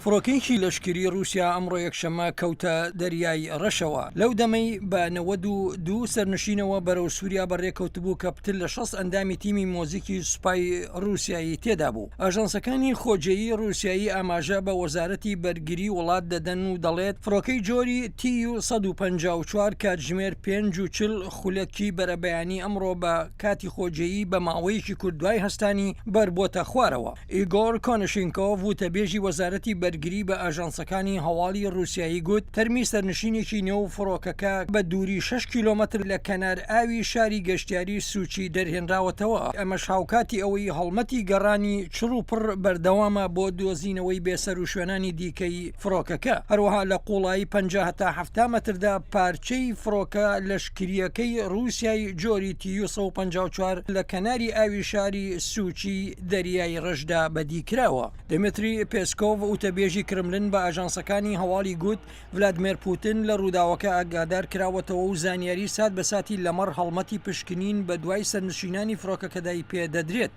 فڕۆکەیەکی لەشکری رووسیا ئەمڕۆ یەکشەممە کەوتە دەریای ڕەشەوە لەو دەمەی بە 92 سەرنشینەوە بەرەو سووریا بەڕێکەوتبوو کە پتر لە 6 ئەندامی تیمی مۆزیکی سوپای رووسایی تێدا بوو. ئاژانسەکانی خۆجێیی رووسایی ئاماژە بە وەزارەتی بەرگری وڵات دەدەن و دەڵێت فڕۆکەی جۆری TU-154 کاتژمێر 5:40 خولەکی بەرەبەیانی ئەمڕۆ بە کاتی خۆجێیی بە ماوەیەکی کوردوای هەستانی بەربۆتە خوارەوە. ئیگۆر کۆنشینکۆڤ وتەبێژی وەزارەتی بەرگری بە ئاژانسەکانی هەواڵی رووسایی گوت تەرمی سەرنشینێکی نێو فڕۆکەکە بە دووری 6 کیلۆمەتر لە کەنار ئاوی شاری گەشتیاری سوچی دەرهێنراوەتەوە. ئەمەش هاوکاتی ئەوەی هەڵمەتی گەڕانی چڕوپڕ بەردەوامە بۆ دۆزینەوەی بێسەر و شوێنانی دیکەی فڕۆکەکە. هەروەها لە قوڵایی 50 تا 70 متردا پارچەی فڕۆکە لەشکریەکەی رووسیای جۆری TU-154 لە کەناری ئاوی شاری سوچی دەریای ڕەشدا بەدیکراوە. دمتری پێسکۆڤ وتەبێژی کرملن بە ئاژانسەکانی هەواڵی گوت ڤلادیمیر پوتین لە ڕووداوەکە ئاگادار کراوەتەوە و زانیاری سات بە ساتی لەمەڕ هەڵمەتی پشکنین بە دوای سەرنشینانی فڕۆکەکەدای پێدەدرێت.